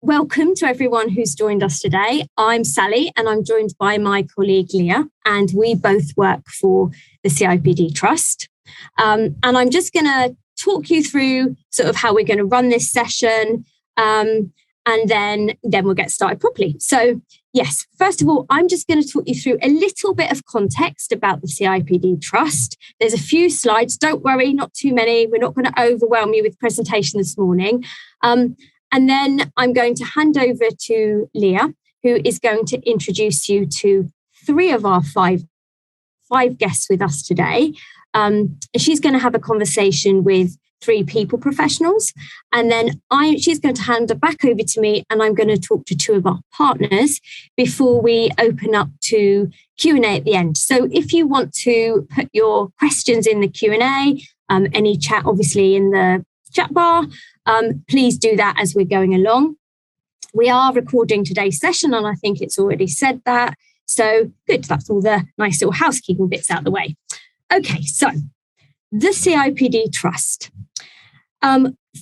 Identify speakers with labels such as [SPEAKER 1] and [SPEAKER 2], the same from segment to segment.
[SPEAKER 1] welcome to everyone who's joined us today. I'm Sally and I'm joined by my colleague Leah, and we both work for the CIPD Trust. And I'm just going to talk you through sort of how we're going to run this session, and then we'll get started properly. So yes, first of all, I'm just going to talk you through a little bit of context about the CIPD Trust. There's a few slides, don't worry, not too many. We're not going to overwhelm you with presentation this morning. And then I'm going to hand over to Leah, who is going to introduce you to three of our five guests with us today. And she's going to have a conversation with three people professionals. And then she's going to hand it back over to me, and I'm going to talk to two of our partners before we open up to Q&A at the end. So if you want to put your questions in the Q&A, any chat obviously in the chat bar, please do that as we're going along. We are recording today's session, and I think it's already said that. So good, that's all the nice little housekeeping bits out of the way. Okay, so the CIPD Trust.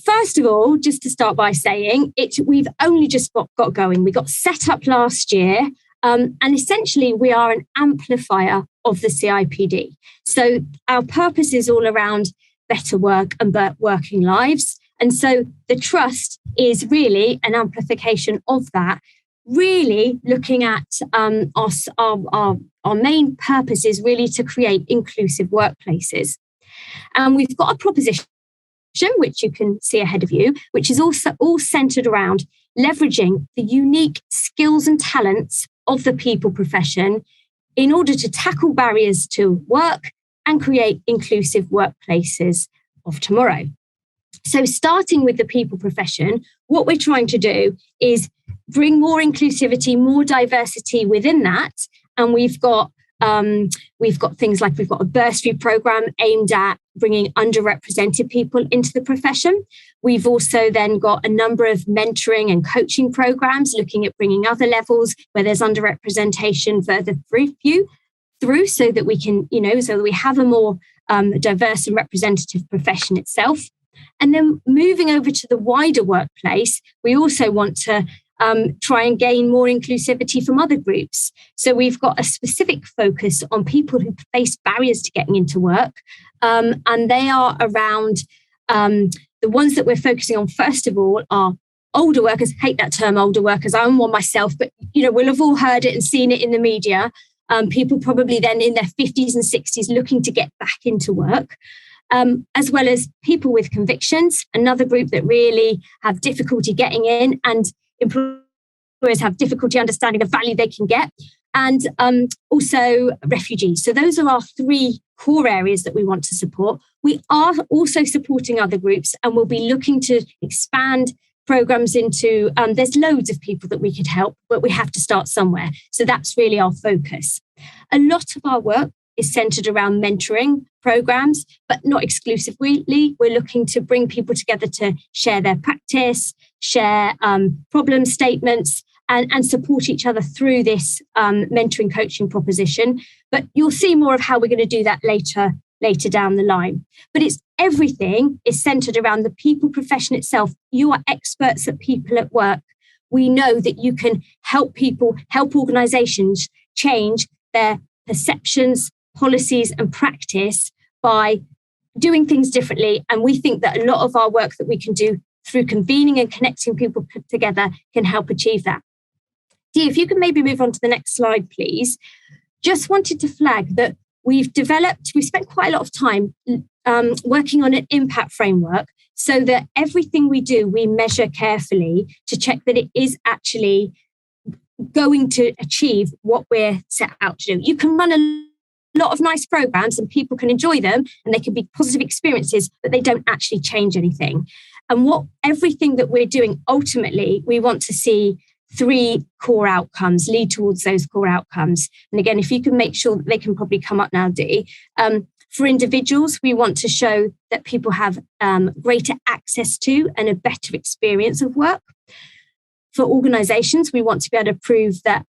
[SPEAKER 1] First of all, just to start by saying, we've only just got going. We got set up last year, and essentially we are an amplifier of the CIPD. So our purpose is all around better work and working lives. And so the Trust is really an amplification of that, really looking at our main purpose is really to create inclusive workplaces. And we've got a proposition, which you can see ahead of you, which is also all centered around leveraging the unique skills and talents of the people profession in order to tackle barriers to work and create inclusive workplaces of tomorrow. So starting with the people profession, what we're trying to do is bring more inclusivity, more diversity within that. And we've got things like we've got a bursary program aimed at bringing underrepresented people into the profession. We've also then got a number of mentoring and coaching programs looking at bringing other levels where there's underrepresentation further through so that we can, so that we have a more diverse and representative profession itself. And then moving over to the wider workplace, we also want to try and gain more inclusivity from other groups. So we've got a specific focus on people who face barriers to getting into work. And they are around the ones that we're focusing on, first of all, are older workers. Hate that term, older workers. I'm one myself, but we'll have all heard it and seen it in the media. People probably then in their 50s and 60s looking to get back into work. As well as people with convictions, another group that really have difficulty getting in, and employers have difficulty understanding the value they can get, and also refugees. So those are our three core areas that we want to support. We are also supporting other groups, and we'll be looking to expand programs into, there's loads of people that we could help, but we have to start somewhere. So that's really our focus. A lot of our work is centered around mentoring programs, but not exclusively. We're looking to bring people together to share their practice, share problem statements, and support each other through this mentoring coaching proposition. But you'll see more of how we're going to do that later down the line. But everything is centered around the people profession itself. You are experts at people at work. We know that you can help organizations change their perceptions, policies and practice by doing things differently. And we think that a lot of our work that we can do through convening and connecting people together can help achieve that. Dee, if you can maybe move on to the next slide, please. Just wanted to flag that we spent quite a lot of time working on an impact framework so that everything we do, we measure carefully to check that it is actually going to achieve what we're set out to do. You can run a lot of nice programs and people can enjoy them and they can be positive experiences, but they don't actually change anything. And everything that we're doing, ultimately, we want to see three core outcomes, lead towards those core outcomes. And again, if you can make sure that they can probably come up now, Dee. For individuals, we want to show that people have greater access to and a better experience of work. For organisations, we want to be able to prove that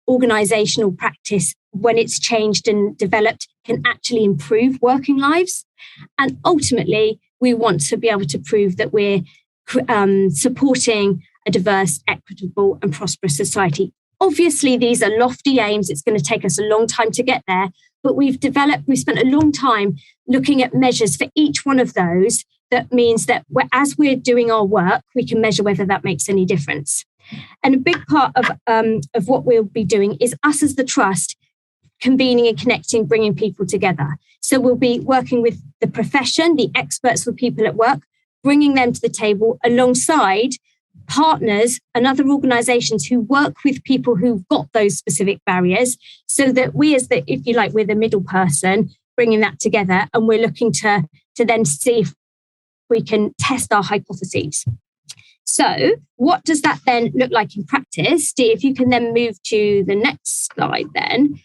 [SPEAKER 1] organisational practice, when it's changed and developed, can actually improve working lives. And ultimately, we want to be able to prove that we're supporting a diverse, equitable and prosperous society. Obviously, these are lofty aims. It's going to take us a long time to get there, but we've spent a long time looking at measures for each one of those. That means that as we're doing our work, we can measure whether that makes any difference. And a big part of what we'll be doing is us as the trust convening and connecting, bringing people together. So we'll be working with the profession, the experts for people at work, bringing them to the table alongside partners and other organisations who work with people who've got those specific barriers, so that we we're the middle person bringing that together, and we're looking to then see if we can test our hypotheses. So what does that then look like in practice? Steve, if you can then move to the next slide then.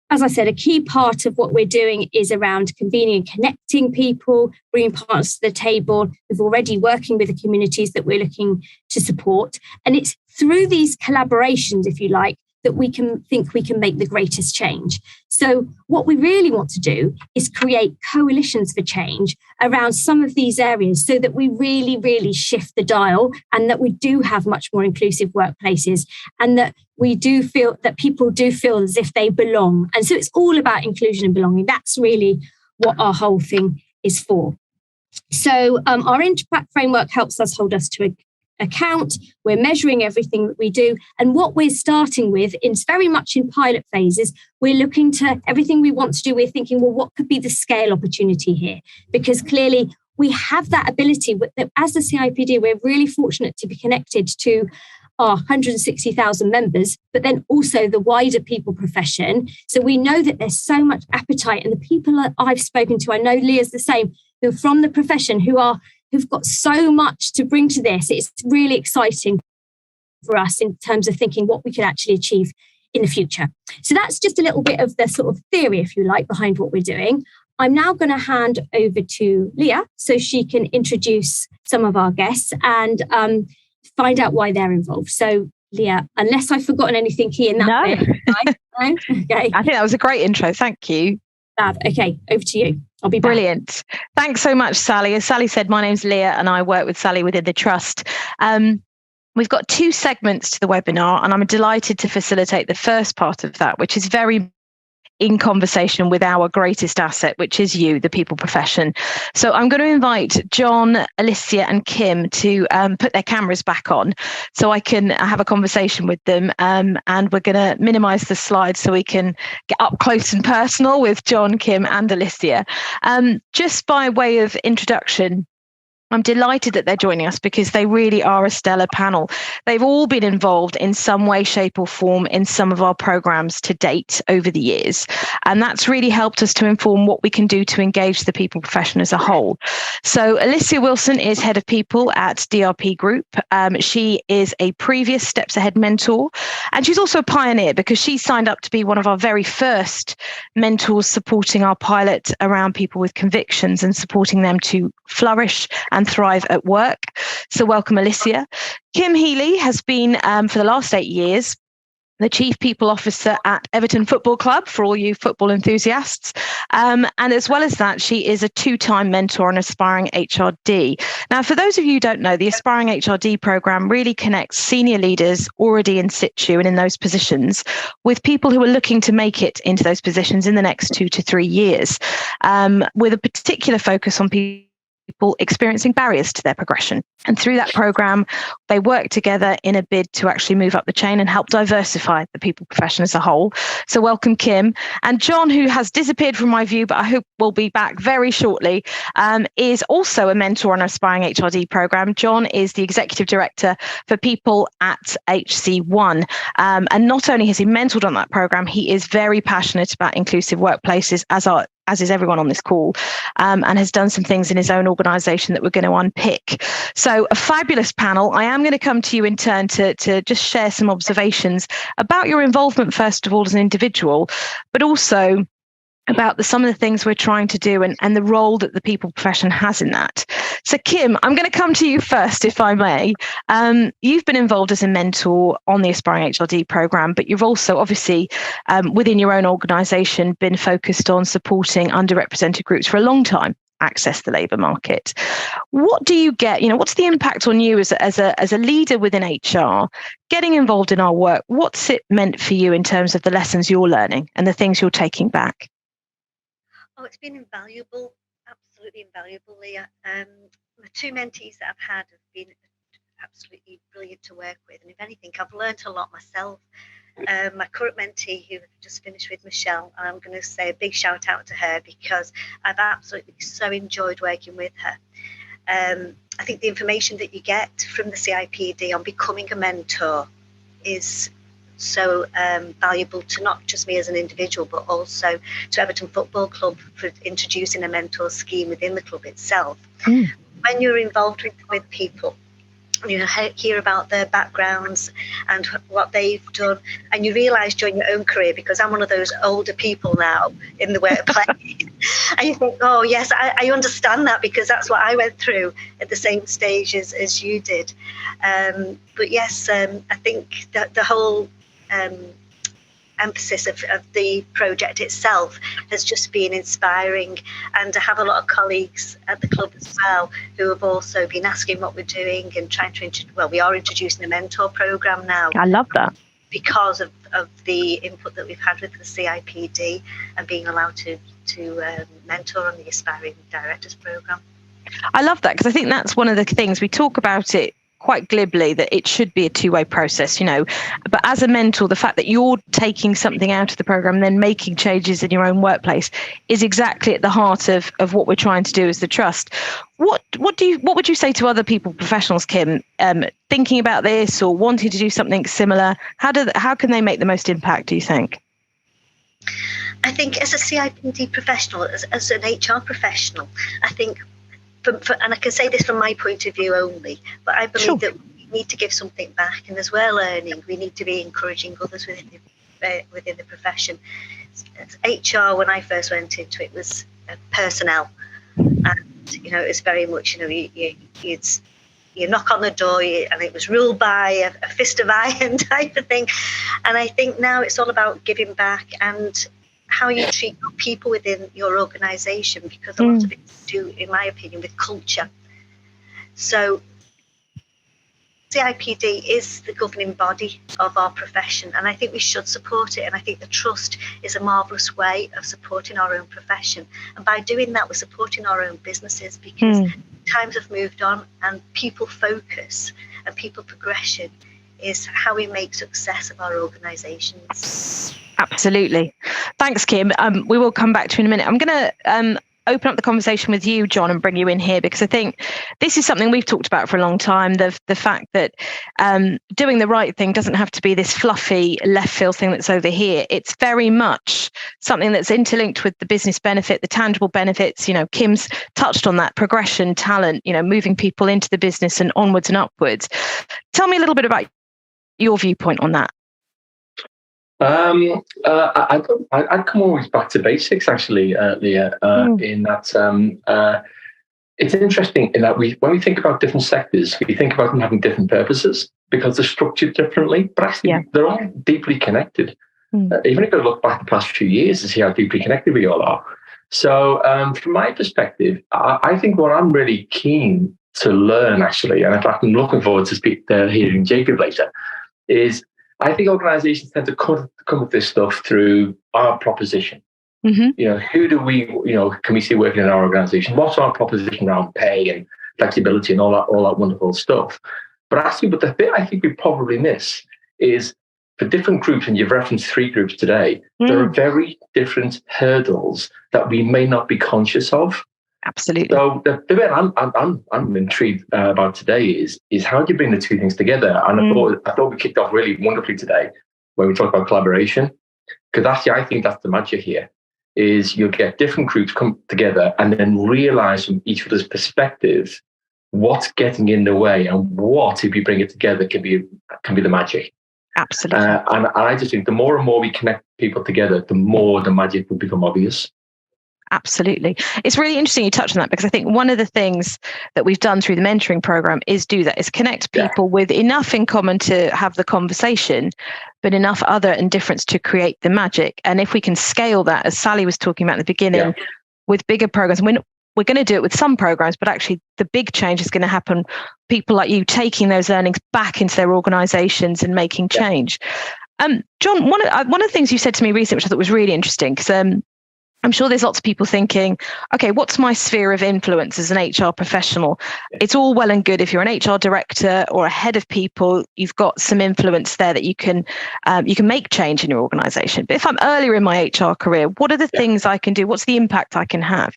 [SPEAKER 1] As I said, a key part of what we're doing is around convening and connecting people, bringing partners to the table. We're already working with the communities that we're looking to support. And it's through these collaborations, if you like, that we can make the greatest change. So what we really want to do is create coalitions for change around some of these areas, so that we really, really shift the dial, and that we do have much more inclusive workplaces, and that we do feel that people do feel as if they belong. And so it's all about inclusion and belonging. That's really what our whole thing is for. So our impact framework helps us hold us to account. We're measuring everything that we do, and what we're starting with is very much in pilot phases. We're looking to everything we want to do. We're thinking, well, what could be the scale opportunity here? Because clearly we have that ability. As the CIPD, we're really fortunate to be connected to our 160,000 members, but then also the wider people profession. So we know that there's so much appetite, and the people that I've spoken to, I know Leah's the same, who are from the profession, who've got so much to bring to this. It's really exciting for us in terms of thinking what we could actually achieve in the future. So that's just a little bit of the sort of theory, if you like, behind what we're doing. I'm now going to hand over to Leah so she can introduce some of our guests and find out why they're involved. So Leah, unless I've forgotten anything here in that bit. No? Okay.
[SPEAKER 2] I think that was a great intro. Thank you.
[SPEAKER 1] Okay, over to you. I'll be back.
[SPEAKER 2] Brilliant. Thanks so much, Sally. As Sally said, my name's Leah and I work with Sally within the Trust. We've got 2 segments to the webinar, and I'm delighted to facilitate the first part of that, which is very in conversation with our greatest asset, which is you, the people profession. So I'm going to invite John, Alicia and Kim to put their cameras back on so I can have a conversation with them. And we're going to minimize the slides so we can get up close and personal with John, Kim and Alicia. Just by way of introduction, I'm delighted that they're joining us because they really are a stellar panel. They've all been involved in some way, shape or form in some of our programs to date over the years. And that's really helped us to inform what we can do to engage the people profession as a whole. So Alicia Wilson is Head of People at DRP Group. She is a previous Steps Ahead mentor, and she's also a pioneer because she signed up to be one of our very first mentors supporting our pilot around people with convictions and supporting them to flourish and thrive at work. So welcome, Alicia. Kim Healy has been, for the last 8 years, the Chief People Officer at Everton Football Club for all you football enthusiasts. And as well as that, she is a 2-time mentor and aspiring HRD. Now, for those of you who don't know, the Aspiring HRD programme really connects senior leaders already in situ and in those positions with people who are looking to make it into those positions in the next 2 to 3 years, with a particular focus on people experiencing barriers to their progression. And through that program, they work together in a bid to actually move up the chain and help diversify the people profession as a whole. So welcome, Kim. And John, who has disappeared from my view, but I hope will be back very shortly, is also a mentor on Aspiring HRD program. John is the Executive Director for People at HC1. And not only has he mentored on that program, he is very passionate about inclusive workplaces, as is everyone on this call, and has done some things in his own organisation that we're going to unpick. So a fabulous panel. I am going to come to you in turn to just share some observations about your involvement, first of all, as an individual, but also about some of the things we're trying to do and the role that the people profession has in that. So Kim, I'm going to come to you first, if I may. You've been involved as a mentor on the Aspiring HRD programme, but you've also obviously within your own organisation been focused on supporting underrepresented groups for a long time. access the labour market. What do you get? What's the impact on you as a leader within HR, getting involved in our work? What's it meant for you in terms of the lessons you're learning and the things you're taking back?
[SPEAKER 3] Oh, it's been invaluable, absolutely invaluable, Leah. The two mentees that I've had have been absolutely brilliant to work with, and if anything, I've learned a lot myself. My current mentee, who I've just finished with, Michelle, I'm going to say a big shout out to her because I've absolutely so enjoyed working with her. I think the information that you get from the CIPD on becoming a mentor is so valuable to not just me as an individual, but also to Everton Football Club for introducing a mentor scheme within the club itself. When you're involved with people, hear about their backgrounds and what they've done, and you realise during your own career, because I'm one of those older people now in the workplace, and you think, oh yes, I understand that because that's what I went through at the same stage as you did. But yes, I think that the whole emphasis of the project itself has just been inspiring, and I have a lot of colleagues at the club as well who have also been asking what we're doing and trying to we are introducing a mentor program now.
[SPEAKER 2] I love that
[SPEAKER 3] because of the input that we've had with the CIPD and being allowed to mentor on the Aspiring Directors program.
[SPEAKER 2] I love that because I think that's one of the things we talk about it quite glibly, that it should be a two-way process, but as a mentor, the fact that you're taking something out of the program and then making changes in your own workplace is exactly at the heart of what we're trying to do as the trust. What would you say to other people, professionals, Kim, thinking about this or wanting to do something similar? How can they make the most impact, do you think?
[SPEAKER 3] I think as a CIPD professional, as an HR professional, I think and I can say this from my point of view only, but I believe that we need to give something back, and as we're learning, we need to be encouraging others within the profession. As HR, when I first went into it, was personnel, and it's very much you knock on the door and it was ruled by a fist of iron type of thing, and I think now it's all about giving back and how you treat people within your organisation, because a lot of it to do, in my opinion, with culture. So CIPD is the governing body of our profession, and I think we should support it, and I think the trust is a marvellous way of supporting our own profession, and by doing that we're supporting our own businesses, because times have moved on and people focus and people progression is how we make success of our organisations.
[SPEAKER 2] Absolutely. Thanks, Kim. We will come back to you in a minute. I'm going to open up the conversation with you, John, and bring you in here, because I think this is something we've talked about for a long time, the fact that doing the right thing doesn't have to be this fluffy left field thing that's over here. It's very much something that's interlinked with the business benefit, the tangible benefits. Kim's touched on that: progression, talent, moving people into the business and onwards and upwards. Tell me a little bit about your viewpoint on that.
[SPEAKER 4] I'd come always back to basics, actually, Leah, in that it's interesting in that when we think about different sectors, we think about them having different purposes because they're structured differently, but actually they're all deeply connected. Even if you look back the past few years to see how deeply connected we all are. So from my perspective, I think what I'm really keen to learn, actually, and in fact I'm looking forward to hearing Jacob later, is I think organisations tend to come with this stuff through our proposition. Who do we, can we see working in our organisation? What's our proposition around pay and flexibility and all that wonderful stuff? But the bit I think we probably miss is for different groups, and you've referenced 3 groups today, there are very different hurdles that we may not be conscious of.
[SPEAKER 2] Absolutely.
[SPEAKER 4] So the bit I'm intrigued about today is how do you bring the two things together? And I thought we kicked off really wonderfully today when we talked about collaboration, because actually I think that's the magic here. Is you'll get different groups come together and then realise from each other's perspective what's getting in the way and what, if you bring it together, can be the magic.
[SPEAKER 2] Absolutely.
[SPEAKER 4] And I just think the more and more we connect people together, the more the magic will become obvious.
[SPEAKER 2] Absolutely. It's really interesting you touched on that, because I think one of the things that we've done through the mentoring program is connect people with enough in common to have the conversation, but enough other and difference to create the magic. And if we can scale that, as Sally was talking about at the beginning, with bigger programs, we're going to do it with some programs, but actually the big change is going to happen. People like you taking those learnings back into their organizations and making change. John, one of the things you said to me recently, which I thought was really interesting, because I'm sure there's lots of people thinking, okay, what's my sphere of influence as an HR professional? It's all well and good if you're an HR director or a head of people, you've got some influence there that you can make change in your organization. But if I'm earlier in my HR career, what are the things I can do? What's the impact I can have?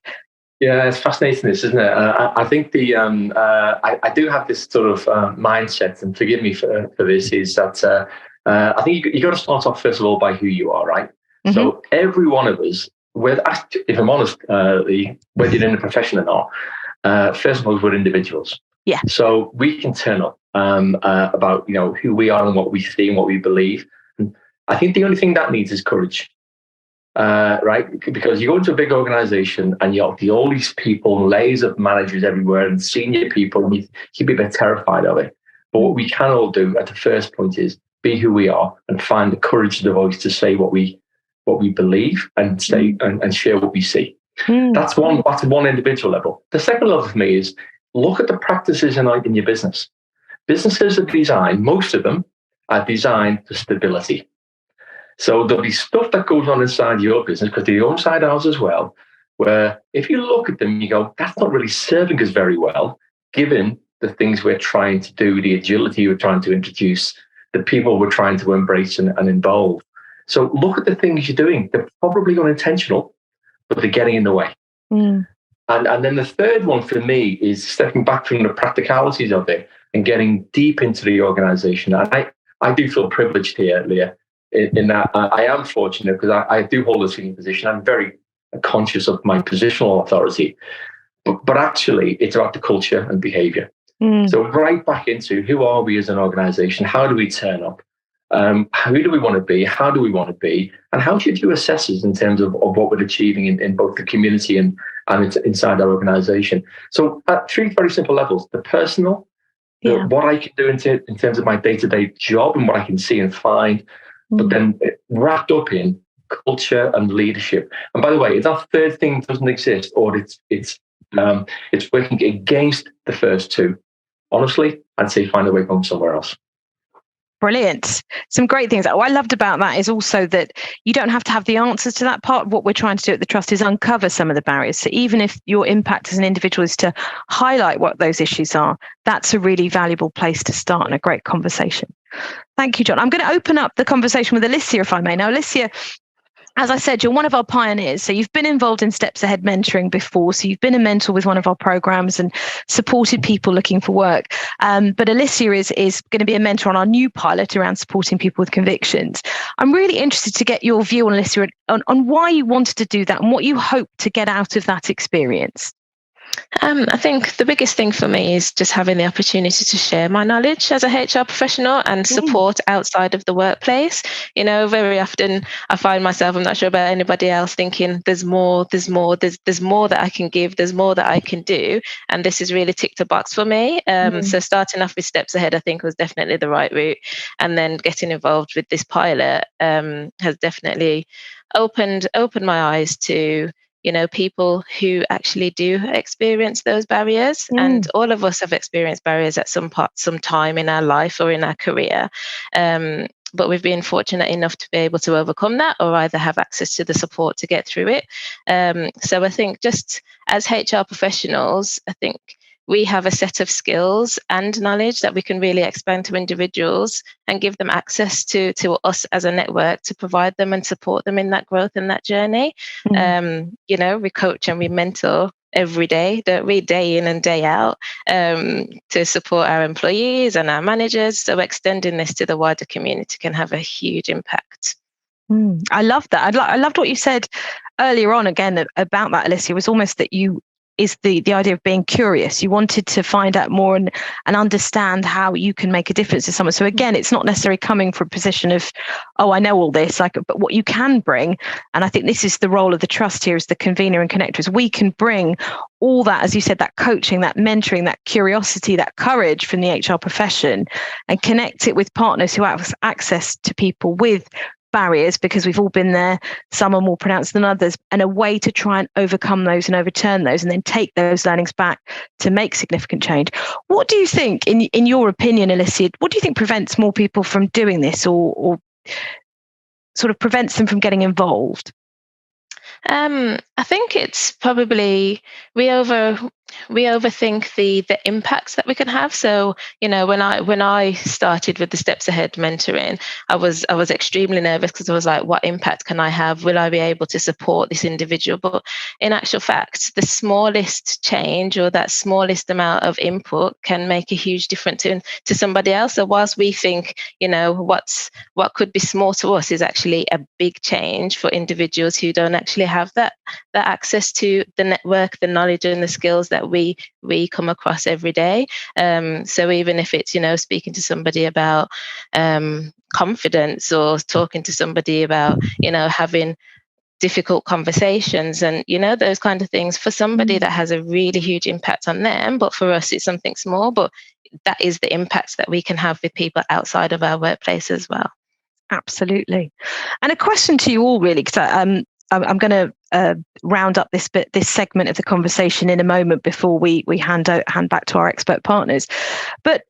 [SPEAKER 4] Yeah, it's fascinating, this, isn't it? I think I do have this sort of mindset, and forgive me for this, is that I think you got to start off, first of all, by who you are, right? Mm-hmm. So every one of us, if I'm honest, whether you're in a profession or not, first of all, we're individuals.
[SPEAKER 2] Yeah.
[SPEAKER 4] So we can turn up about who we are and what we see and what we believe. And I think the only thing that needs is courage, right? Because you go into a big organization and you have all these people, layers of managers everywhere, and senior people, and you can be a bit terrified of it. But what we can all do at the first point is be who we are and find the courage of the voice to say what we believe and say and share what we see. That's one individual level. The second level for me is look at the practices in your business. Businesses are designed, most of them are designed for stability. So there'll be stuff that goes on inside your business, because they go inside ours as well, where if you look at them, you go, that's not really serving us very well, given the things we're trying to do, the agility we're trying to introduce, the people we're trying to embrace and involve. So look at the things you're doing. They're probably unintentional, but they're getting in the way. And then the third one for me is stepping back from the practicalities of it and getting deep into the organization. And I do feel privileged here, Leah, in that I am fortunate, because I do hold a senior position. I'm very conscious of my positional authority, but actually it's about the culture and behavior. So right back into who are we as an organization? How do we turn up? Who do we want to be? How do we want to be? And how should you assess us in terms of what we're achieving in both the community and inside our organization? So at three very simple levels: the personal, what I can do in terms of my day-to-day job and what I can see and find, but then wrapped up in culture and leadership. And by the way, if that third thing doesn't exist, or it's working against the first two, honestly, I'd say find a way home somewhere else.
[SPEAKER 2] Brilliant. Some great things. What I loved about that is also that you don't have to have the answers to that part. What we're trying to do at the Trust is uncover some of the barriers. So even if your impact as an individual is to highlight what those issues are, that's a really valuable place to start and a great conversation. Thank you, John. I'm going to open up the conversation with Alicia, if I may. Now, Alicia, as I said, you're one of our pioneers. So you've been involved in Steps Ahead mentoring before. So you've been a mentor with one of our programs and supported people looking for work. But Alicia is going to be a mentor on our new pilot around supporting people with convictions. I'm really interested to get your view on, Alicia, on why you wanted to do that and what you hope to get out of that experience.
[SPEAKER 5] I think the biggest thing for me is just having the opportunity to share my knowledge as a HR professional and support outside of the workplace. Very often I find myself, I'm not sure about anybody else, thinking there's more that I can give, there's more that I can do. And this has really ticked a box for me. So starting off with Steps Ahead, I think, was definitely the right route. And then getting involved with this pilot has definitely opened my eyes to people who actually do experience those barriers. And all of us have experienced barriers at some time in our life or in our career. But we've been fortunate enough to be able to overcome that, or either have access to the support to get through it. So I think just as HR professionals, I think we have a set of skills and knowledge that we can really expand to individuals and give them access to us as a network to provide them and support them in that growth and that journey. We coach and we mentor every day, don't we, day in and day out, to support our employees and our managers. So extending this to the wider community can have a huge impact.
[SPEAKER 2] I love that. I loved what you said earlier on again about that, Alicia, was almost that is the idea of being curious. You wanted to find out more and understand how you can make a difference to someone. So again, it's not necessarily coming from a position of, oh, I know all this, but what you can bring. And I think this is the role of the Trust here as the convener and connector, is we can bring all that, as you said, that coaching, that mentoring, that curiosity, that courage from the HR profession, and connect it with partners who have access to people with barriers, because we've all been there, some are more pronounced than others, and a way to try and overcome those and overturn those and then take those learnings back to make significant change. What do you think, in your opinion, Alicia, what do you think prevents more people from doing this, or sort of prevents them from getting involved?
[SPEAKER 5] I think it's probably we overthink the impacts that we can have. So, you know, when I started with the Steps Ahead mentoring, I was extremely nervous, because I was like, what impact can I have? Will I be able to support this individual? But in actual fact, the smallest change or that smallest amount of input can make a huge difference to somebody else. So whilst we think, you know, what could be small to us is actually a big change for individuals who don't actually have that access to the network, the knowledge and the skills that we come across every day. So even if it's, you know, speaking to somebody about confidence, or talking to somebody about, you know, having difficult conversations, and, you know, those kind of things, for somebody that has a really huge impact on them, but for us it's something small, but that is the impact that we can have with people outside of our workplace as well.
[SPEAKER 2] Absolutely. And a question to you all, really, because I'm going to round up this segment of the conversation in a moment before we hand back to our expert partners. But,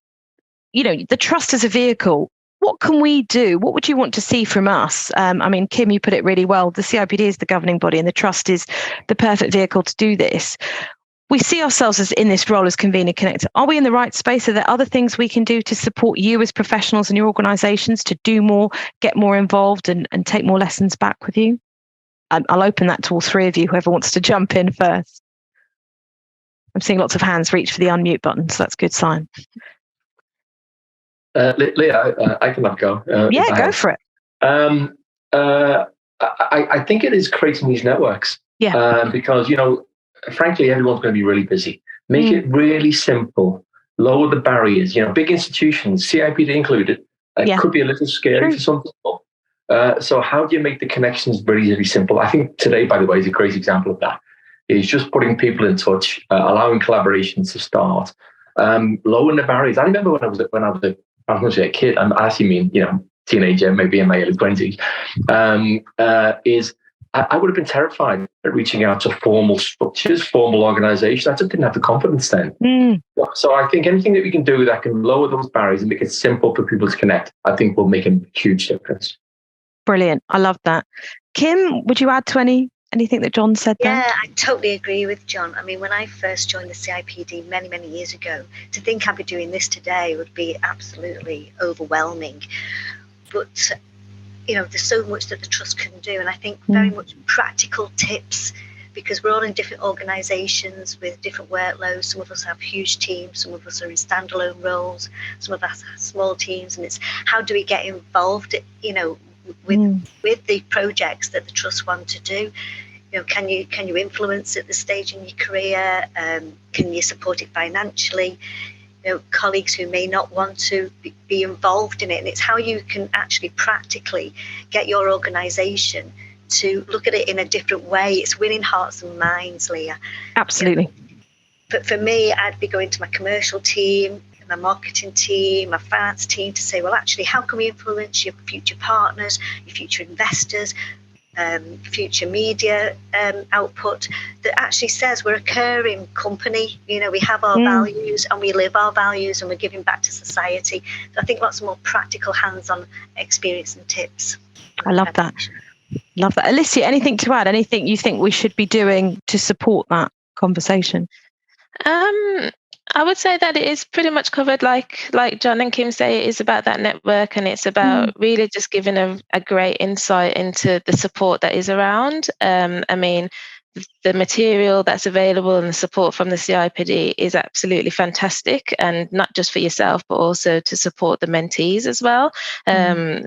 [SPEAKER 2] you know, the trust as a vehicle, what can we do? What would you want to see from us? I mean, Kim, you put it really well. The CIPD is the governing body, and the trust is the perfect vehicle to do this. We see ourselves as in this role as convener connector. Are we in the right space? Are there other things we can do to support you as professionals and your organisations to do more, get more involved, and take more lessons back with you? I'll open that to all three of you, whoever wants to jump in first. I'm seeing lots of hands reach for the unmute button, so that's a good sign.
[SPEAKER 4] Leah, I can have a go.
[SPEAKER 2] Go for it.
[SPEAKER 4] I think it is creating these networks.
[SPEAKER 2] Yeah.
[SPEAKER 4] Because, you know, frankly, everyone's going to be really busy. Make it really simple. Lower the barriers. You know, big institutions, CIPD included, could be a little scary for some people. So how do you make the connections really, really simple? I think today, by the way, is a great example of that. Is just putting people in touch, allowing collaboration to start, lowering the barriers. I remember when I was going to say a kid. I actually mean, you know, teenager, maybe in my early 20s. I would have been terrified at reaching out to formal structures, formal organizations. I just didn't have the confidence then. So I think anything that we can do that can lower those barriers and make it simple for people to connect, I think will make a huge difference.
[SPEAKER 2] Brilliant. I love that. Kim, would you add to anything that John said there?
[SPEAKER 3] Yeah, I totally agree with John. I mean, when I first joined the CIPD many, many years ago, to think I'd be doing this today would be absolutely overwhelming. But, you know, there's so much that the trust can do. And I think very much practical tips, because we're all in different organisations with different workloads. Some of us have huge teams, some of us are in standalone roles, some of us have small teams. And it's how do we get involved, you know, with the projects that the trust want to do. You know, can you influence at this stage in your career? Can you support it financially? You know, colleagues who may not want to be involved in it, and it's how you can actually practically get your organisation to look at it in a different way. It's winning hearts and minds, Leah.
[SPEAKER 2] Absolutely.
[SPEAKER 3] But for me, I'd be going to my commercial team, my marketing team, my finance team, to say, well, actually, how can we influence your future partners, your future investors, future media output that actually says we're a caring company. You know, we have our values and we live our values and we're giving back to society. So I think lots more practical hands-on experience and tips.
[SPEAKER 2] I love that. Love that. Alicia, anything to add? Anything you think we should be doing to support that conversation?
[SPEAKER 5] I would say that it is pretty much covered, like John and Kim say. It is about that network, and it's about really just giving a great insight into the support that is around. I mean, the material that's available and the support from the CIPD is absolutely fantastic, and not just for yourself, but also to support the mentees as well.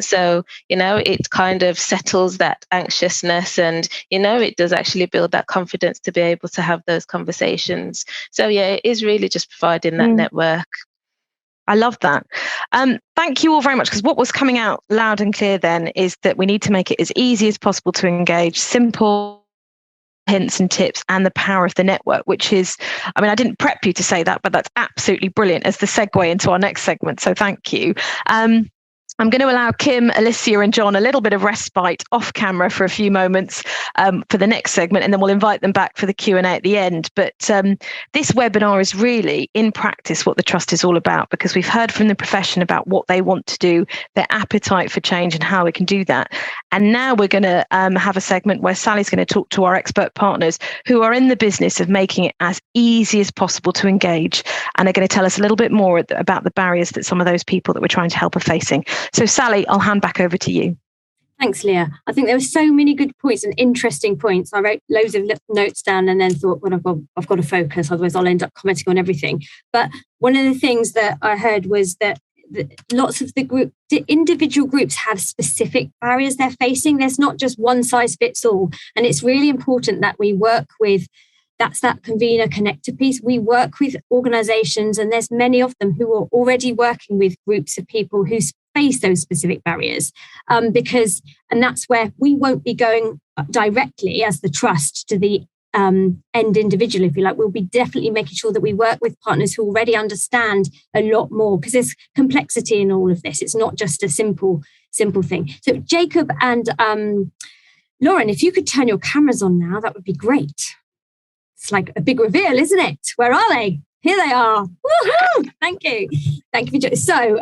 [SPEAKER 5] So, you know, it kind of settles that anxiousness, and, you know, it does actually build that confidence to be able to have those conversations. So, yeah, it is really just providing that network.
[SPEAKER 2] I love that. Thank you all very much, because what was coming out loud and clear then is that we need to make it as easy as possible to engage, simple hints and tips, and the power of the network, which is, I mean, I didn't prep you to say that, but that's absolutely brilliant as the segue into our next segment. So thank you. I'm going to allow Kim, Alicia and John a little bit of respite off camera for a few moments for the next segment, and then we'll invite them back for the Q&A at the end. But this webinar is really, in practice, what the Trust is all about, because we've heard from the profession about what they want to do, their appetite for change and how we can do that. And now we're going to have a segment where Sally's going to talk to our expert partners who are in the business of making it as easy as possible to engage, and are going to tell us a little bit more about the barriers that some of those people that we're trying to help are facing. So Sally, I'll hand back over to you.
[SPEAKER 1] Thanks, Leah. I think there were so many good points and interesting points. I wrote loads of notes down and then thought, well, I've got to focus, otherwise I'll end up commenting on everything. But one of the things that I heard was that lots of the individual groups have specific barriers they're facing. There's not just one size fits all. And it's really important that we work with, that's that convener connector piece. We work with organisations, and there's many of them who are already working with groups of people who face those specific barriers, and that's where we won't be going directly as the Trust to the end individual, if you like. We'll be definitely making sure that we work with partners who already understand a lot more, because there's complexity in all of this. It's not just a simple thing. So Jacob and Lauren, if you could turn your cameras on now, that would be great. It's like a big reveal, isn't it? Where are they? Here they are. Woohoo! Thank you. So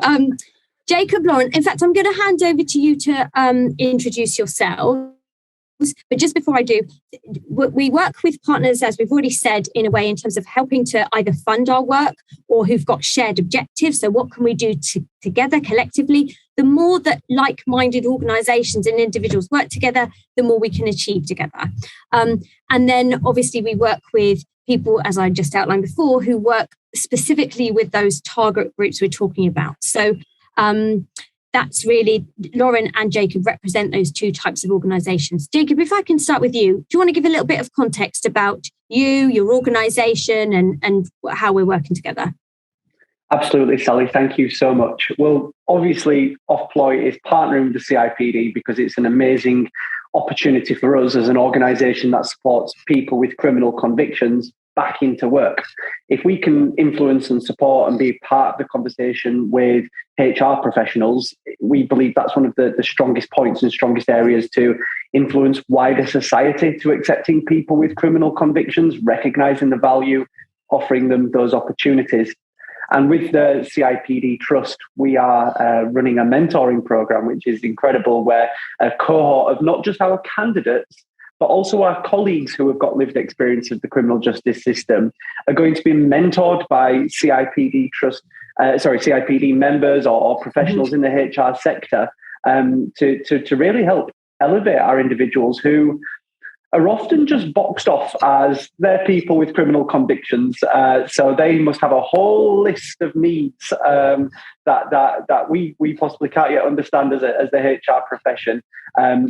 [SPEAKER 1] Jacob, Lauren, in fact, I'm going to hand over to you to introduce yourselves. But just before I do, we work with partners, as we've already said, in a way in terms of helping to either fund our work or who've got shared objectives. So what can we do together collectively? The more that like-minded organisations and individuals work together, the more we can achieve together. And then obviously we work with people, as I just outlined before, who work specifically with those target groups we're talking about. So that's really, Lauren and Jacob represent those two types of organisations. Jacob, if I can start with you, do you want to give a little bit of context about you, your organisation, and how we're working together?
[SPEAKER 6] Absolutely, Sally. Thank you so much. Well, obviously, Offploy is partnering with the CIPD because it's an amazing opportunity for us as an organisation that supports people with criminal convictions back into work. If we can influence and support and be part of the conversation with HR professionals, we believe that's one of the strongest points and strongest areas to influence wider society to accepting people with criminal convictions, recognising the value, offering them those opportunities. And with the CIPD Trust, we are running a mentoring program, which is incredible, where a cohort of not just our candidates, but also our colleagues who have got lived experience of the criminal justice system are going to be mentored by CIPD members or professionals in the HR sector to really help elevate our individuals who are often just boxed off as they're people with criminal convictions. So they must have a whole list of needs that we possibly can't yet understand as the HR profession.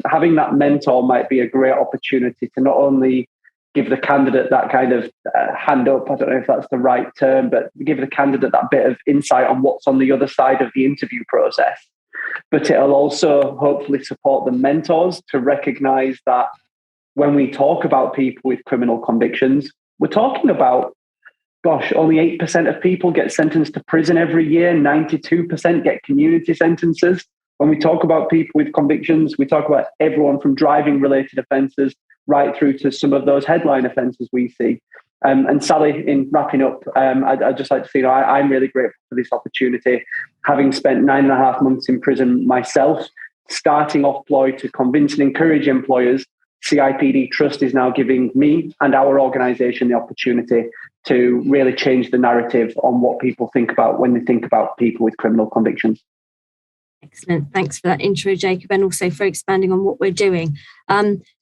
[SPEAKER 6] Having that mentor might be a great opportunity to not only give the candidate that kind of hand up, I don't know if that's the right term, but give the candidate that bit of insight on what's on the other side of the interview process. But it'll also hopefully support the mentors to recognise that when we talk about people with criminal convictions, we're talking about, only 8% of people get sentenced to prison every year, 92% get community sentences. When we talk about people with convictions, we talk about everyone from driving-related offences right through to some of those headline offences we see. And Sally, in wrapping up, I'd just like to say, I'm really grateful for this opportunity. Having spent 9.5 months in prison myself, starting Offploy to convince and encourage employers, CIPD Trust is now giving me and our organisation the opportunity to really change the narrative on what people think about when they think about people with criminal convictions.
[SPEAKER 1] Excellent. Thanks for that intro, Jacob, and also for expanding on what we're doing.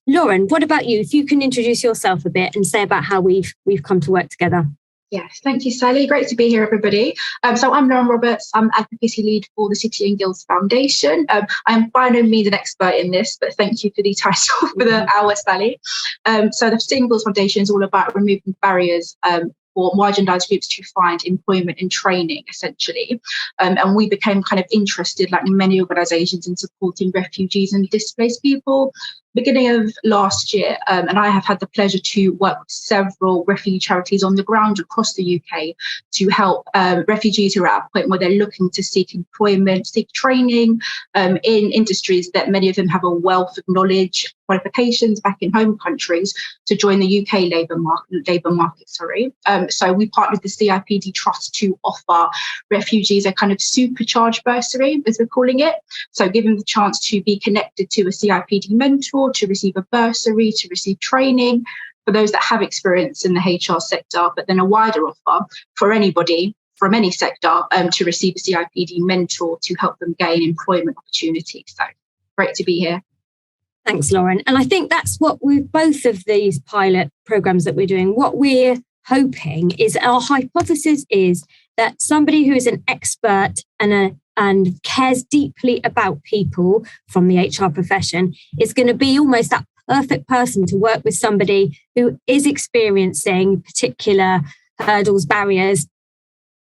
[SPEAKER 1] Lauren, what about you? If you can introduce yourself a bit and say about how we've come to work together.
[SPEAKER 7] Yes, thank you, Sally. Great to be here, everybody. So I'm Lauren Roberts. I'm advocacy lead for the City and Guilds Foundation. I am by no means an expert in this, but thank you for the title for the hour, Sally. So the City and Guilds Foundation is all about removing barriers for marginalised groups to find employment and training, essentially. And we became kind of interested, like in many organisations, in supporting refugees and displaced people. beginning of last year, and I have had the pleasure to work with several refugee charities on the ground across the UK to help refugees who are at a point where they're looking to seek employment, seek training in industries that many of them have a wealth of knowledge, qualifications back in home countries to join the UK labour market. So we partnered with the CIPD Trust to offer refugees a kind of supercharged bursary, as we're calling it. So give them the chance to be connected to a CIPD mentor, to receive a bursary, to receive training for those that have experience in the HR sector, but then a wider offer for anybody from any sector to receive a CIPD mentor to help them gain employment opportunities. So great to be here.
[SPEAKER 1] Thanks, Lauren. And I think that's what with both of these pilot programs that we're doing, what we're hoping is, our hypothesis is that somebody who is an expert and cares deeply about people from the HR profession is going to be almost that perfect person to work with somebody who is experiencing particular hurdles, barriers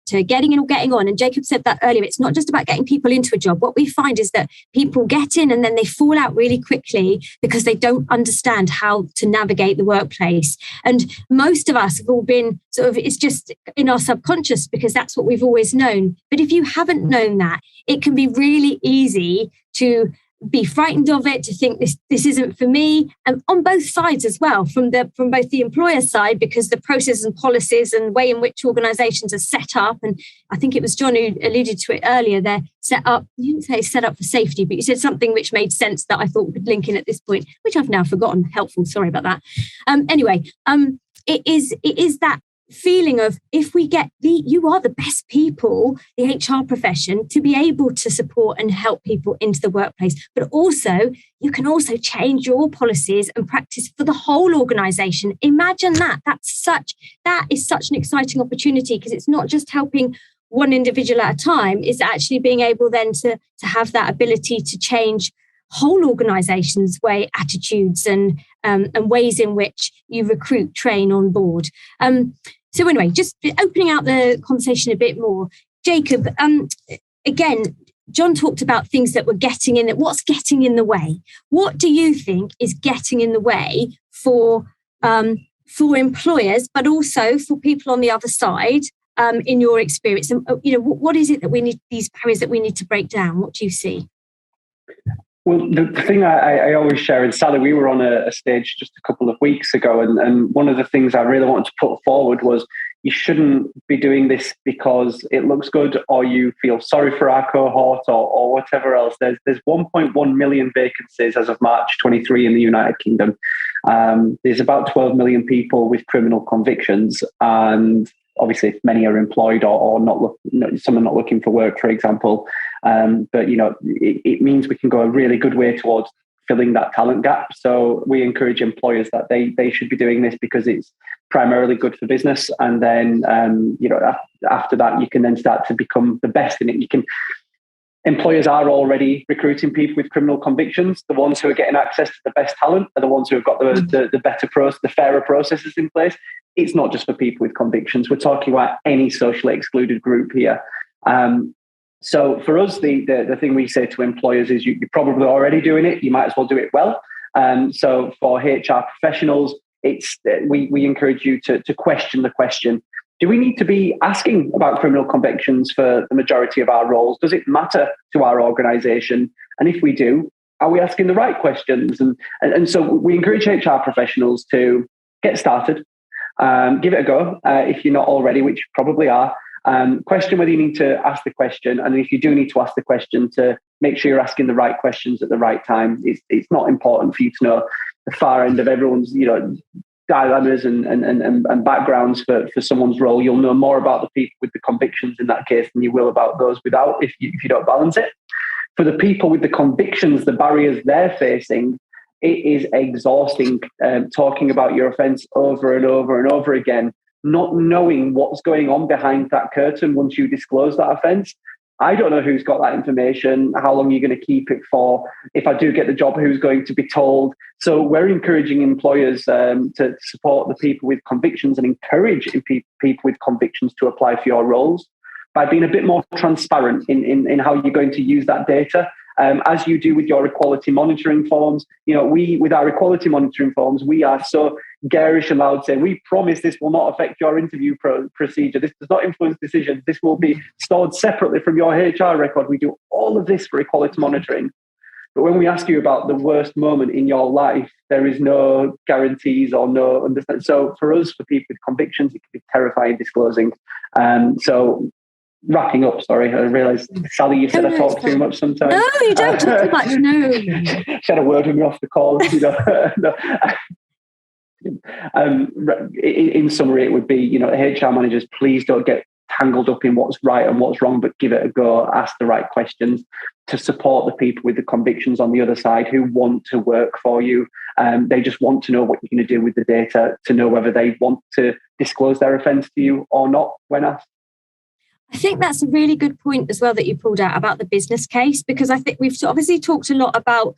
[SPEAKER 1] to getting in or getting on. And Jacob said that earlier, it's not just about getting people into a job. What we find is that people get in and then they fall out really quickly because they don't understand how to navigate the workplace. And most of us have all been sort of, it's just in our subconscious because that's what we've always known. But if you haven't known that, it can be really easy to be frightened of it, to think this isn't for me, and on both sides as well, from both the employer side, because the processes and policies and way in which organisations are set up, and I think it was John who alluded to it earlier, they're set up, you didn't say set up for safety, but you said something which made sense that I thought would link in at this point, which I've now forgotten. Helpful, sorry about that. It is that feeling of, if we get you are the best people, the HR profession, to be able to support and help people into the workplace, but also you can also change your policies and practice for the whole organisation. Imagine that. That is such an exciting opportunity, because it's not just helping one individual at a time, it's actually being able then to have that ability to change whole organisations' attitudes and ways in which you recruit, train on board. So anyway, just opening out the conversation a bit more, Jacob, again, John talked about things that were getting in it. What's getting in the way? What do you think is getting in the way for employers, but also for people on the other side, in your experience? And what is it that we need, these barriers that we need to break down? What do you see?
[SPEAKER 6] Well, the thing I always share, and Sally, we were on a stage just a couple of weeks ago, and one of the things I really wanted to put forward was, you shouldn't be doing this because it looks good or you feel sorry for our cohort or whatever else. There's 1.1 million vacancies as of March 23 in the United Kingdom. There's about 12 million people with criminal convictions, and obviously many are employed or not. Some are not looking for work, for example. But it means we can go a really good way towards filling that talent gap. So we encourage employers that they should be doing this because it's primarily good for business. And then after that, you can then start to become the best in it. Employers are already recruiting people with criminal convictions. The ones who are getting access to the best talent are the ones who have got the better the fairer processes in place. It's not just for people with convictions. We're talking about any socially excluded group here. So for us, the thing we say to employers is, you're probably already doing it. You might as well do it well. So for HR professionals, we encourage you to question the question: do we need to be asking about criminal convictions for the majority of our roles? Does it matter to our organisation? And if we do, are we asking the right questions? And so we encourage HR professionals to get started, give it a go if you're not already, which you probably are. Question whether you need to ask the question, and if you do need to ask the question, to make sure you're asking the right questions at the right time. It's not important for you to know the far end of everyone's dilemmas and backgrounds for someone's role. You'll know more about the people with the convictions in that case than you will about those without, if you don't balance it. For the people with the convictions, the barriers they're facing, it is exhausting talking about your offence over and over and over again, not knowing what's going on behind that curtain once you disclose that offence. I don't know who's got that information, how long you're going to keep it for. If I do get the job, who's going to be told? So we're encouraging employers to support the people with convictions and encourage people with convictions to apply for your roles by being a bit more transparent in how you're going to use that data. as you do with your equality monitoring forms. With our equality monitoring forms, we are so garish and loud saying, we promise this will not affect your interview procedure. This does not influence decisions. This will be stored separately from your HR record. We do all of this for equality monitoring. But when we ask you about the worst moment in your life, there is no guarantees or no understanding. So for us, for people with convictions, it can be terrifying disclosing. So wrapping up, sorry, I realised, Sally, you said I talk too much sometimes.
[SPEAKER 1] No, you don't talk too much, no.
[SPEAKER 6] She had a word with me off the call. In summary, it would be, HR managers, please don't get tangled up in what's right and what's wrong, but give it a go, ask the right questions to support the people with the convictions on the other side who want to work for you. They just want to know what you're going to do with the data, to know whether they want to disclose their offence to you or not when asked.
[SPEAKER 1] I think that's a really good point as well that you pulled out about the business case, because I think we've obviously talked a lot about,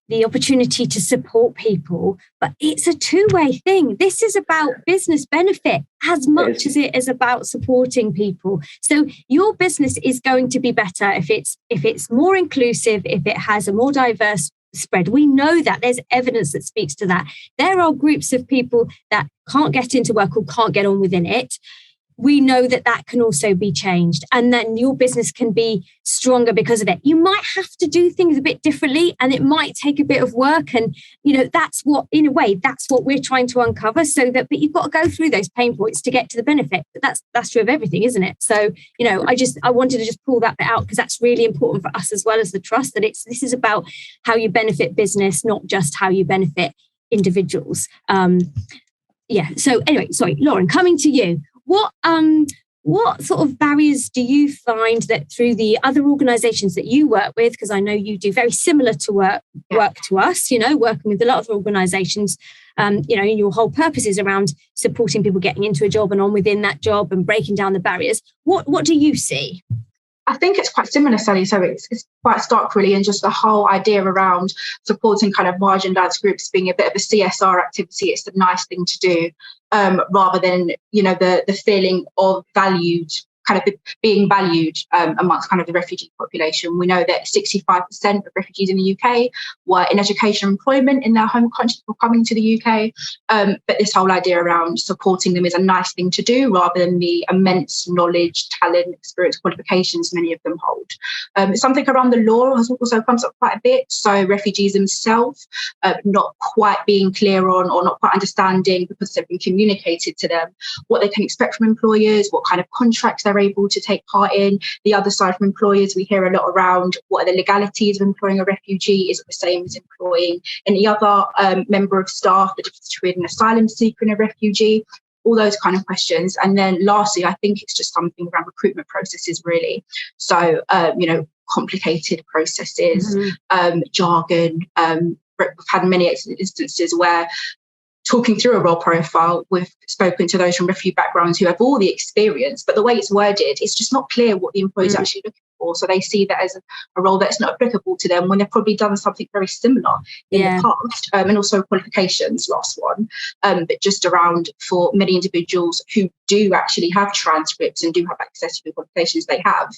[SPEAKER 1] the opportunity to support people, but it's a two-way thing. This is about business benefit as much as it is about supporting people. So your business is going to be better if it's more inclusive, if it has a more diverse spread. We know that there's evidence that speaks to that. There are groups of people that can't get into work or can't get on within it. We know that can also be changed, and then your business can be stronger because of it. You might have to do things a bit differently, and it might take a bit of work. And, that's what we're trying to uncover, but you've got to go through those pain points to get to the benefit. But that's true of everything, isn't it? So, I wanted to just pull that bit out because that's really important for us as well as the trust, that this is about how you benefit business, not just how you benefit individuals. So anyway, sorry, Lauren, coming to you. What sort of barriers do you find that through the other organisations that you work with, because I know you do very similar to work to us, working with a lot of organisations, your whole purpose is around supporting people getting into a job and on within that job and breaking down the barriers. What do you see?
[SPEAKER 7] I think it's quite similar, Sally. So it's quite stark, really, and just the whole idea around supporting kind of marginalised groups being a bit of a CSR activity. It's the nice thing to do, rather than the feeling of valued, kind of being valued amongst kind of the refugee population. We know that 65% of refugees in the UK were in education and employment in their home country before coming to the UK. But this whole idea around supporting them is a nice thing to do rather than the immense knowledge, talent, experience, qualifications many of them hold. Something around the law has also comes up quite a bit. So refugees themselves not quite being clear on or not quite understanding, because they've been communicated to them, what they can expect from employers, what kind of contracts they're able to take part in. The other side from employers, we hear a lot around what are the legalities of employing a refugee? Is it the same as employing any other member of staff? The difference between an asylum seeker and a refugee? All those kind of questions. And then lastly, I think it's just something around recruitment processes, really. So, complicated processes, jargon. We've had many instances where, talking through a role profile, we've spoken to those from refugee backgrounds who have all the experience, but the way it's worded, it's just not clear what the employee's actually looking for. So they see that as a role that's not applicable to them when they've probably done something very similar in the past. And also qualifications, last one, but just around for many individuals who do actually have transcripts and do have access to the qualifications they have,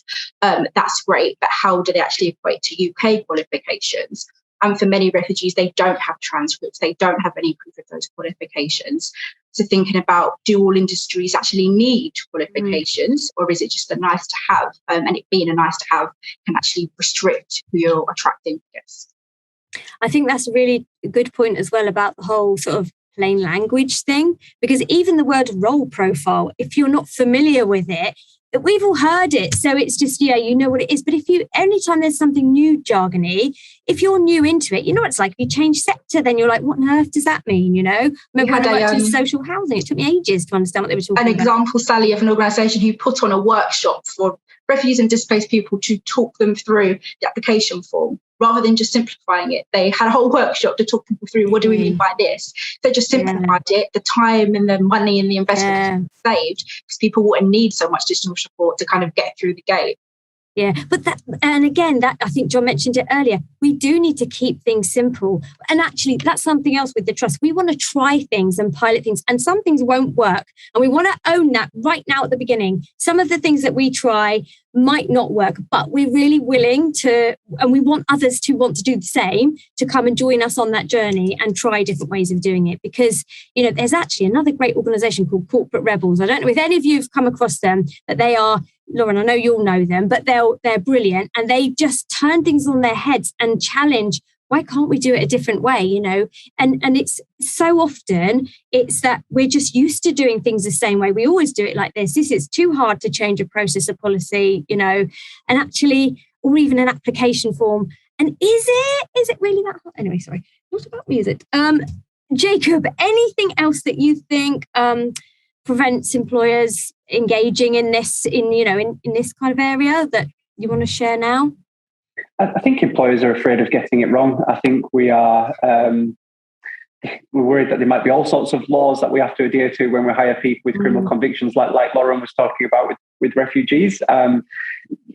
[SPEAKER 7] that's great, but how do they actually equate to UK qualifications? And for many refugees, they don't have transcripts. They don't have any proof of those qualifications. So thinking about, do all industries actually need qualifications, or is it just a nice to have? And it being a nice to have can actually restrict who you're attracting, I guess.
[SPEAKER 1] I think that's a really good point as well about the whole sort of plain language thing, because even the word role profile, if you're not familiar with it, we've all heard it, so it's just, you know what it is. But anytime there's something new jargony, if you're new into it, what it's like. If you change sector, then you're like, what on earth does that mean? Maybe when I worked in social housing, it took me ages to understand what they were talking about.
[SPEAKER 7] An example, Sally, of an organisation who put on a workshop for refugees and displaced people to talk them through the application form. Rather than just simplifying it, they had a whole workshop to talk people through, what do we mean by this? They just simplified it, the time and the money and the investment saved, because people wouldn't need so much digital support to kind of get through the gate.
[SPEAKER 1] Yeah, but and again, that I think John mentioned it earlier, we do need to keep things simple. And actually, that's something else with the trust. We want to try things and pilot things, and some things won't work. And we want to own that right now at the beginning. Some of the things that we try might not work, but we're really willing to, and we want others to want to do the same, to come and join us on that journey and try different ways of doing it. Because, there's actually another great organization called Corporate Rebels. I don't know if any of you have come across them, but they are, Lauren, I know you'll know them, but they're brilliant, and they just turn things on their heads and challenge, why can't we do it a different way, and it's so often it's that we're just used to doing things the same way. We always do it like this is too hard to change a process, a policy, and actually, or even an application form. And is it really that hard? Anyway, sorry, what about me, is it? Jacob, anything else that you think prevents employers engaging in this, in this kind of area that you want to share now?
[SPEAKER 6] I think employers are afraid of getting it wrong. I think we're worried that there might be all sorts of laws that we have to adhere to when we hire people with criminal convictions, like Lauren was talking about with refugees.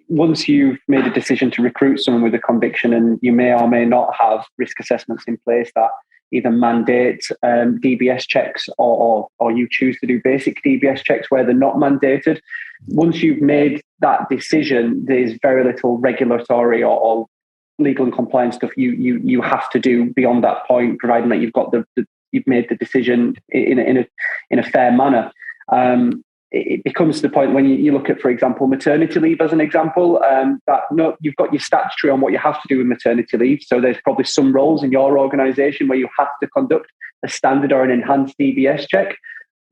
[SPEAKER 6] Once you've made a decision to recruit someone with a conviction, and you may or may not have risk assessments in place that either mandate DBS checks or you choose to do basic DBS checks where they're not mandated. Once you've made that decision, there's very little regulatory or legal and compliance stuff you have to do beyond that point, providing that you've got you've made the decision in a fair manner. It becomes to the point when you look at, for example, maternity leave as an example, you've got your statutory on what you have to do with maternity leave. So there's probably some roles in your organisation where you have to conduct a standard or an enhanced DBS check.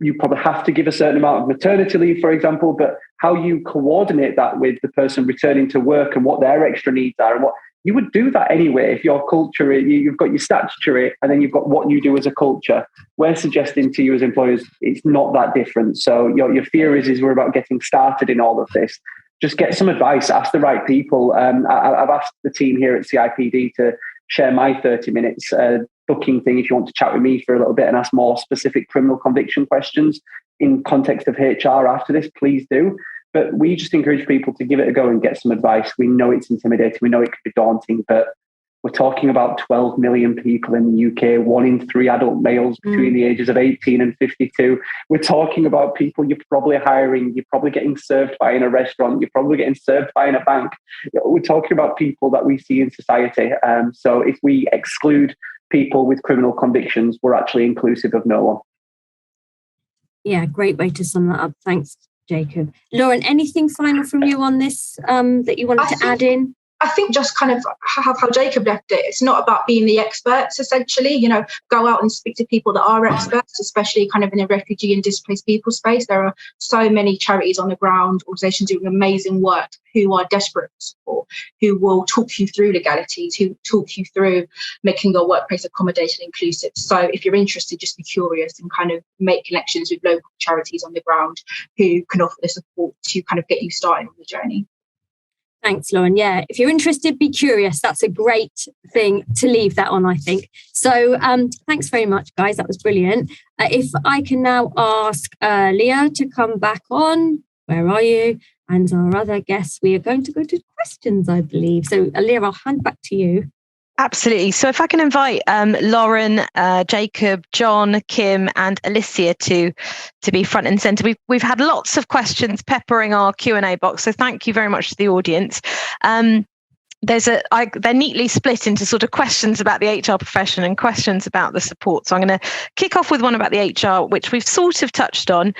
[SPEAKER 6] You probably have to give a certain amount of maternity leave, for example, but how you coordinate that with the person returning to work and what their extra needs are, and what you would do that anyway. If your culture, you've got your statutory and then you've got what you do as a culture. We're suggesting to you as employers, it's not that different. So your fear is we're about getting started in all of this. Just get some advice, ask the right people. I've asked the team here at CIPD to share my 30 minutes booking thing if you want to chat with me for a little bit and ask more specific criminal conviction questions in context of HR after this, please do. But we just encourage people to give it a go and get some advice. We know it's intimidating. We know it can be daunting, but we're talking about 12 million people in the UK, 1 in 3 adult males between the ages of 18 and 52. We're talking about people you're probably hiring, you're probably getting served by in a restaurant, you're probably getting served by in a bank. We're talking about people that we see in society. So if we exclude people with criminal convictions, we're actually inclusive of no one.
[SPEAKER 1] Yeah, great way to sum that up. Thanks, Jacob. Lauren, anything final from you on this that you wanted to add in?
[SPEAKER 7] I think just kind of how Jacob left it. It's not about being the experts, essentially. Go out and speak to people that are experts, especially kind of in the refugee and displaced people space. There are so many charities on the ground, organisations doing amazing work who are desperate for support, who will talk you through legalities, who talk you through making your workplace accommodating and inclusive. So if you're interested, just be curious and kind of make connections with local charities on the ground who can offer the support to kind of get you started on the journey.
[SPEAKER 1] Thanks, Lauren. Yeah, if you're interested, be curious. That's a great thing to leave that on, I think. So thanks very much, guys. That was brilliant. If I can now ask Leah to come back on. Where are you? And our other guests, we are going to go to questions, I believe. So Leah, I'll hand back to you.
[SPEAKER 2] Absolutely. So if I can invite Lauren, Jacob, John, Kim and Alicia to be front and centre. We've had lots of questions peppering our Q&A box. So thank you very much to the audience. They're neatly split into sort of questions about the HR profession and questions about the support. So I'm going to kick off with one about the HR, which we've sort of touched on.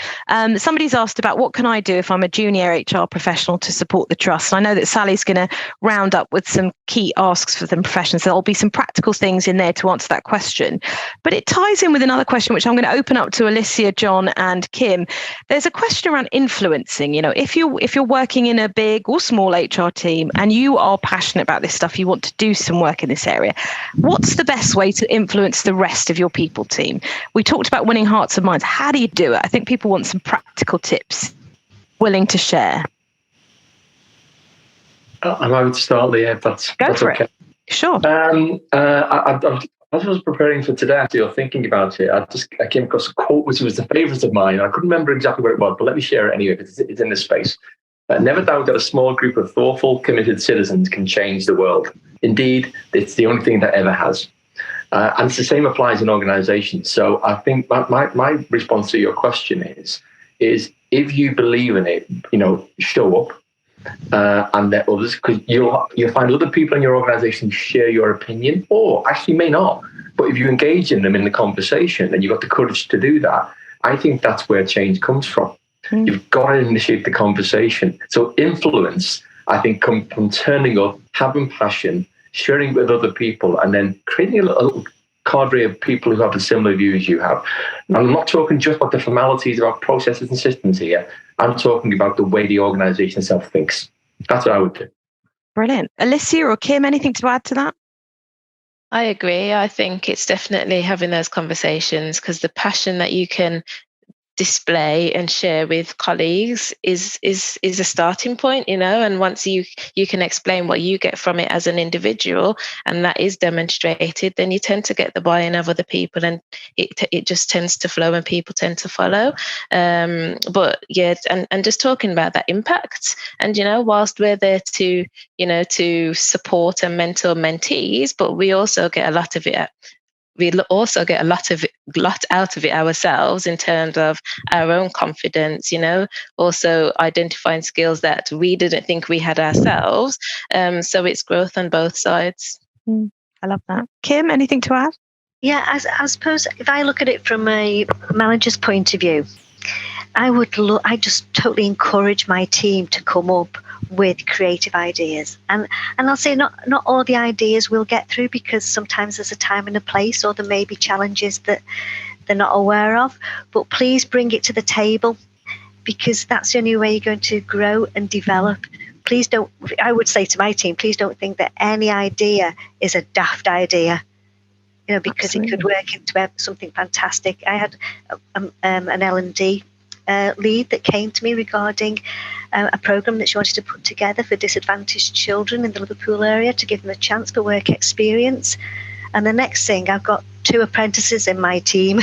[SPEAKER 2] Somebody's asked about what can I do if I'm a junior HR professional to support the trust? And I know that Sally's going to round up with some key asks for the profession. So there'll be some practical things in there to answer that question. But it ties in with another question, which I'm going to open up to Alicia, John and Kim. There's a question around influencing. If you're working in a big or small HR team and you are passionate about this stuff, you want to do some work in this area, what's the best way to influence the rest of your people team? We talked about winning hearts and minds. How do you do it? I think people want some practical tips. Willing to share?
[SPEAKER 4] I'm happy to start, Leah, if that's okay.
[SPEAKER 2] It. Sure.
[SPEAKER 4] As I was preparing for today, actually, or thinking about it, I came across a quote which was a favourite of mine. I couldn't remember exactly where it was, but let me share it anyway, because it's in this space. Never doubt that a small group of thoughtful, committed citizens can change the world. Indeed, it's the only thing that ever has. And it's the same applies in organizations. So I think my response to your question is if you believe in it, show up and let others, because you'll find other people in your organization share your opinion, or actually may not. But if you engage in them in the conversation and you've got the courage to do that, I think that's where change comes from. You've got to initiate the conversation. So influence, I think, comes from turning up, having passion, sharing with other people, and then creating a little cadre of people who have a similar view as you have. And I'm not talking just about the formalities of our processes and systems here. I'm talking about the way the organisation itself thinks. That's what I would do.
[SPEAKER 2] Brilliant. Alicia or Kim, anything to add to that?
[SPEAKER 5] I agree. I think it's definitely having those conversations, because the passion that you can display and share with colleagues is a starting point, and once you can explain what you get from it as an individual, and that is demonstrated, then you tend to get the buy-in of other people, and it just tends to flow and people tend to follow. But yeah, and just talking about that impact, and whilst we're there to support and mentor mentees, but we also get a lot of it. We also get a lot out of it ourselves in terms of our own confidence, also identifying skills that we didn't think we had ourselves. So it's growth on both sides.
[SPEAKER 2] I love that. Kim, anything to add?
[SPEAKER 3] Yeah, I suppose if I look at it from a manager's point of view, I just totally encourage my team to come up with creative ideas, and I'll say not all the ideas will get through, because sometimes there's a time and a place, or there may be challenges that they're not aware of, but please bring it to the table, because that's the only way you're going to grow and develop. Please don't, I would say to my team, please don't think that any idea is a daft idea, because Absolutely. It could work into something fantastic. I had an L&D lead that came to me regarding a programme that she wanted to put together for disadvantaged children in the Liverpool area to give them a chance for work experience. And the next thing, I've got 2 apprentices in my team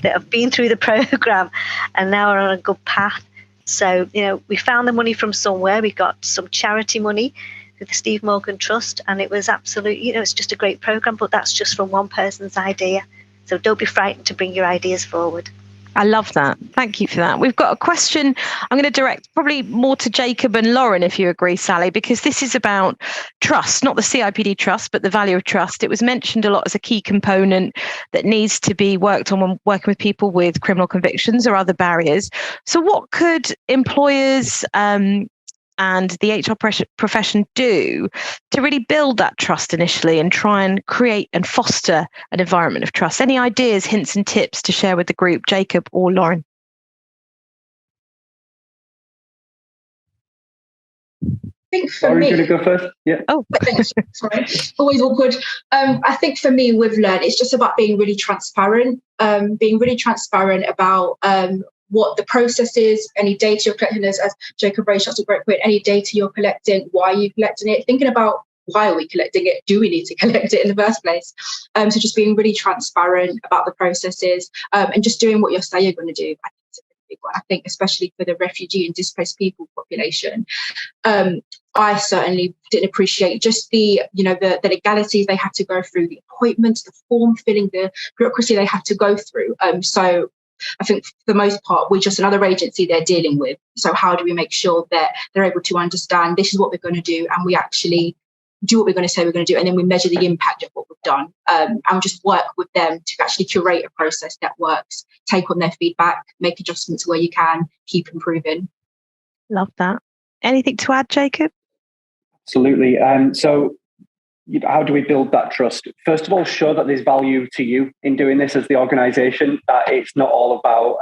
[SPEAKER 3] that have been through the programme and now are on a good path. So, we found the money from somewhere. We got some charity money with the Steve Morgan Trust, and it was absolutely, it's just a great programme, but that's just from one person's idea. So don't be frightened to bring your ideas forward.
[SPEAKER 2] I love that. Thank you for that. We've got a question I'm going to direct probably more to Jacob and Lauren, if you agree, Sally, because this is about trust, not the CIPD trust, but the value of trust. It was mentioned a lot as a key component that needs to be worked on when working with people with criminal convictions or other barriers. So what could employers and the HR profession do to really build that trust initially and try and create and foster an environment of trust? Any ideas, hints and tips to share with the group, Jacob or Lauren?
[SPEAKER 7] I think for me,
[SPEAKER 6] going to go first? Yeah.
[SPEAKER 2] Oh,
[SPEAKER 7] thanks. Sorry, always awkward. I think for me, with Learn, it's just about being really transparent. Being really transparent about what the process is, any data you're collecting, as Jacob raised, that's a great point. Any data you're collecting, why are you collecting it? Thinking about why are we collecting it? Do we need to collect it in the first place? So just being really transparent about the processes and just doing what you say you're going to do. I think it's a really big one. I think especially for the refugee and displaced people population. I certainly didn't appreciate just the legalities they had to go through, the appointments, the form filling, the bureaucracy they had to go through. So I think for the most part, we're just another agency they're dealing with. So how do we make sure that they're able to understand this is what we're going to do, and we actually do what we're going to say we're going to do, and then we measure the impact of what we've done, and just work with them to actually curate a process that works, take on their feedback, make adjustments where you can, keep improving.
[SPEAKER 2] Love that. Anything to add, Jacob?
[SPEAKER 6] Absolutely. So how do we build that trust? First of all, show that there's value to you in doing this as the organisation, that it's not all about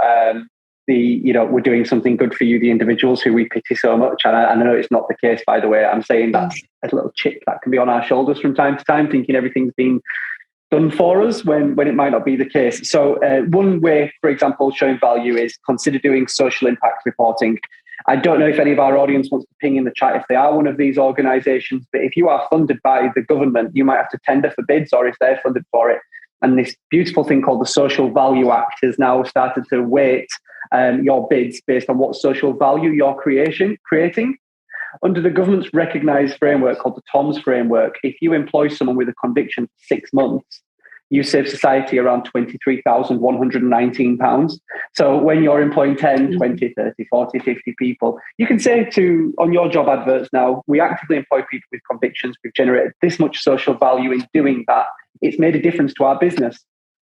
[SPEAKER 6] we're doing something good for you, the individuals who we pity so much. And I know it's not the case, by the way. I'm saying that's a little chip that can be on our shoulders from time to time, thinking everything's been done for us when it might not be the case. So one way, for example, showing value is consider doing social impact reporting. I don't know if any of our audience wants to ping in the chat if they are one of these organisations, but if you are funded by the government, you might have to tender for bids, or if they're funded for it, And this beautiful thing called the Social Value Act has now started to weight your bids based on what social value you're creating. Under the government's recognised framework called the TOMS framework, if you employ someone with a conviction for 6 months, you save society around £23,119. So when you're employing 10, 20, 30, 40, 50 people, you can say on your job adverts now, we actively employ people with convictions. We've generated this much social value in doing that. It's made a difference to our business.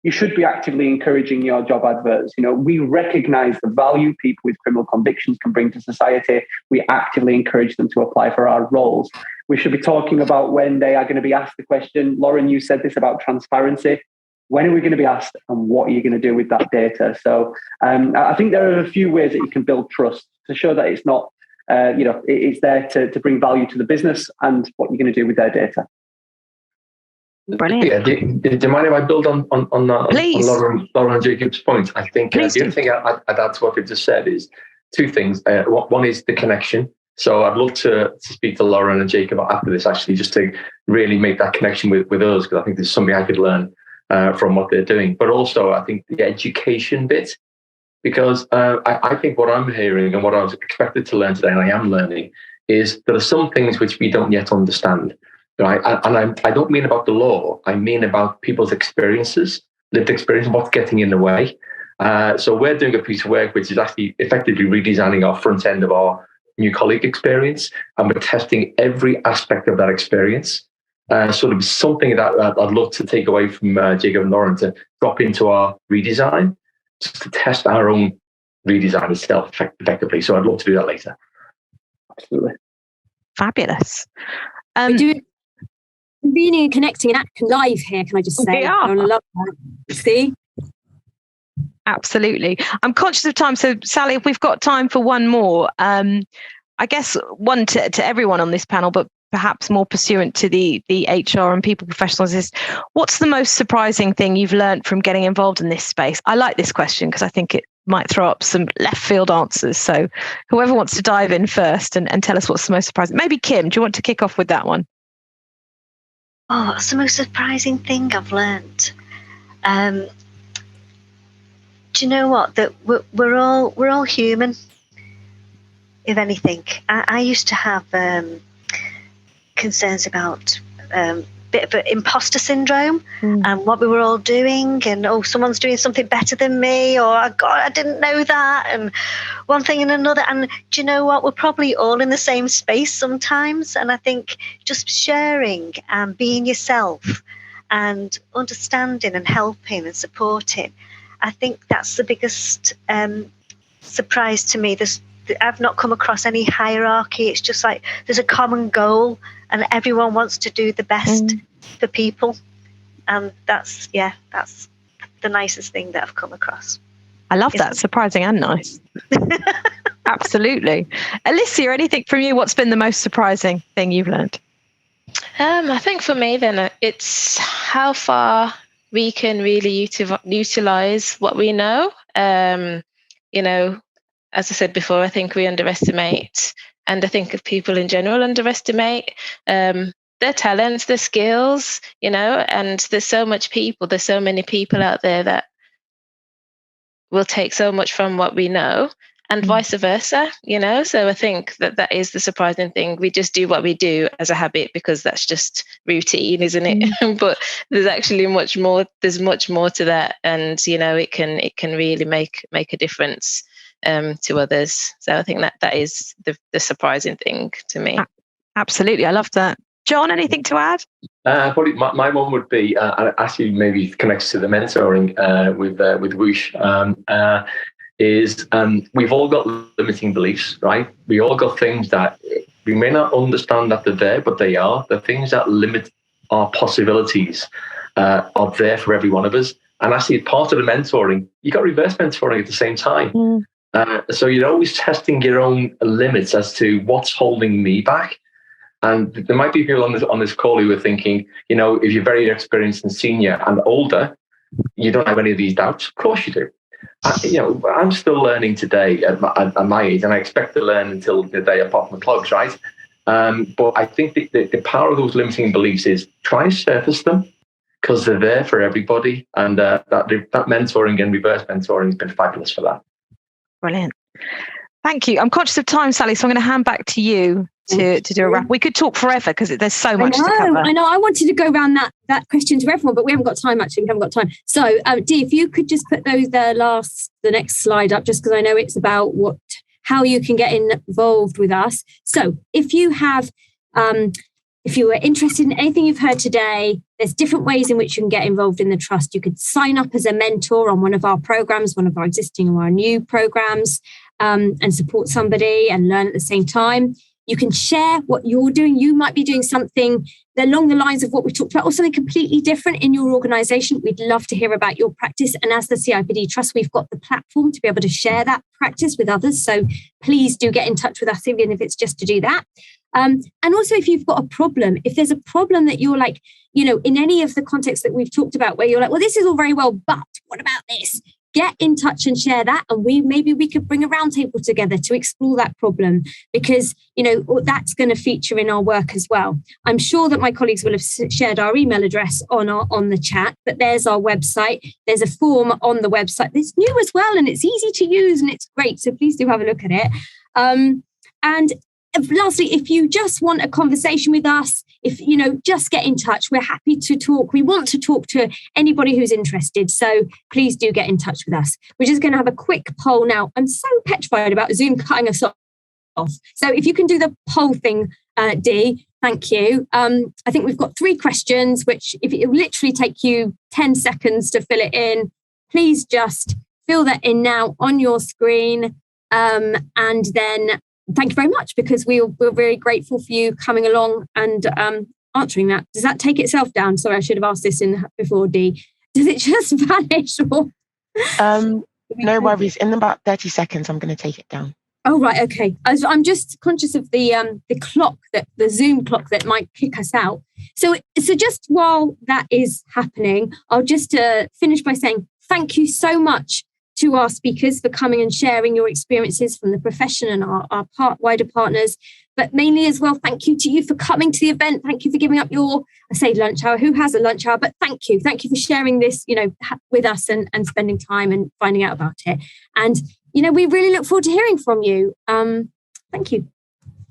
[SPEAKER 6] You should be actively encouraging your job adverts. We recognise the value people with criminal convictions can bring to society. We actively encourage them to apply for our roles. We should be talking about when they are going to be asked the question. Lauren, you said this about transparency. When are we going to be asked, and what are you going to do with that data? So I think there are a few ways that you can build trust to show that it's not, it's there to bring value to the business and what you're going to do with their data.
[SPEAKER 2] Brilliant.
[SPEAKER 4] Yeah, do you mind if I build on Lauren and Jacob's point? I think the other thing I'd add to what we've just said is two things. One is the connection. So I'd love to speak to Lauren and Jacob after this, actually, just to really make that connection with us, because I think there's something I could learn from what they're doing. But also, I think the education bit, because I think what I'm hearing and what I was expected to learn today, and I am learning, is there are some things which we don't yet understand. Right, and I don't mean about the law. I mean about people's experiences, lived experience, and what's getting in the way. So we're doing a piece of work which is actually effectively redesigning our front end of our new colleague experience, and we're testing every aspect of that experience. So there's something that I'd love to take away from Jacob and Lauren to drop into our redesign, just to test our own redesign itself effectively. So I'd love to do that later.
[SPEAKER 6] Absolutely.
[SPEAKER 2] Fabulous.
[SPEAKER 1] Convening and connecting and acting live here, can I just say?
[SPEAKER 2] Yeah.
[SPEAKER 1] I love that. See?
[SPEAKER 2] Absolutely. I'm conscious of time. So, Sally, if we've got time for one more, I guess one to everyone on this panel, but perhaps more pursuant to the HR and people professionals, is what's the most surprising thing you've learned from getting involved in this space? I like this question because I think it might throw up some left field answers. So whoever wants to dive in first and tell us what's the most surprising. Maybe Kim, do you want to kick off with that one?
[SPEAKER 3] Oh, that's the most surprising thing I've learned. Do you know what? That we're all human. If anything, I used to have concerns about bit of imposter syndrome and what we were all doing, and someone's doing something better than me, or God, I didn't know that, and one thing and another. And do you know what? We're probably all in the same space sometimes, and I think just sharing and being yourself and understanding and helping and supporting, I think that's the biggest surprise to me. I've not come across any hierarchy. It's just like there's a common goal and everyone wants to do the best for people. And that's the nicest thing that I've come across.
[SPEAKER 2] I love that. Surprising and nice. Absolutely. Alicia, anything from you? What's been the most surprising thing you've learned?
[SPEAKER 5] I think for me then it's how far we can really utilize what we know. As I said before, I think we underestimate, and I think if people in general underestimate their talents, their skills, and there's so many people out there that will take so much from what we know, and vice versa, So I think that is the surprising thing. We just do what we do as a habit because that's just routine, isn't it? But there's actually much more. There's much more to that, and it can really make a difference to others. So I think that is the surprising thing to me.
[SPEAKER 2] Absolutely. I love that. John, anything to add?
[SPEAKER 4] Probably my one would be, actually maybe connects to the mentoring with Whoosh, is we've all got limiting beliefs, right? We all got things that we may not understand that they're there, but they are. The things that limit our possibilities are there for every one of us. And actually part of the mentoring, you got reverse mentoring at the same time. So you're always testing your own limits as to what's holding me back. And there might be people on this call who are thinking, if you're very experienced and senior and older, you don't have any of these doubts. Of course you do. I'm still learning today at my age, and I expect to learn until the day I pop my plugs, right? But I think the power of those limiting beliefs is try and surface them, because they're there for everybody. And that mentoring and reverse mentoring has been fabulous for that.
[SPEAKER 2] Brilliant. Thank you. I'm conscious of time, Sally, so I'm going to hand back to you to do a wrap. We could talk forever because there's so much to cover.
[SPEAKER 1] I know. I wanted to go around that question to everyone, but we haven't got time, actually. We haven't got time. So, Dee, if you could just put the next slide up, just because I know it's about how you can get involved with us. So if you have, if you are interested in anything you've heard today, there's different ways in which you can get involved in the trust. You could sign up as a mentor on one of our programs, one of our existing or our new programs, and support somebody and learn at the same time. You can share what you're doing. You might be doing something along the lines of what we talked about, or something completely different in your organisation. We'd love to hear about your practice. And as the CIPD Trust, we've got the platform to be able to share that practice with others. So please do get in touch with us, even if it's just to do that. And also, if you've got a problem, if there's a problem that you're like, in any of the contexts that we've talked about, where you're like, well, this is all very well, but what about this? Get in touch and share that, and maybe we could bring a roundtable together to explore that problem, because that's going to feature in our work as well. I'm sure that my colleagues will have shared our email address on the chat, but there's our website. There's a form on the website that's new as well, and it's easy to use and it's great. So please do have a look at it. And lastly, if you just want a conversation with us, just get in touch. We're happy to talk. We want to talk to anybody who's interested. So please do get in touch with us. We're just going to have a quick poll now. I'm so petrified about Zoom cutting us off. So if you can do the poll thing, Dee, thank you. I think we've got 3 questions, which if it will literally take you 10 seconds to fill it in, please just fill that in now on your screen. And then thank you very much, because we're very grateful for you coming along and answering that. Does that take itself down? Sorry, I should have asked this before, Dee. Does it just vanish? Or
[SPEAKER 8] no worries. In about 30 seconds, I'm going to take it down.
[SPEAKER 1] Oh, right. Okay. I'm just conscious of the clock, the Zoom clock that might kick us out. So just while that is happening, I'll just finish by saying thank you so much to our speakers for coming and sharing your experiences from the profession and our wider partners. But mainly as well, thank you to you for coming to the event. Thank you for giving up your, lunch hour. Who has a lunch hour? But thank you. Thank you for sharing this, with us and spending time and finding out about it. And, we really look forward to hearing from you. Thank you.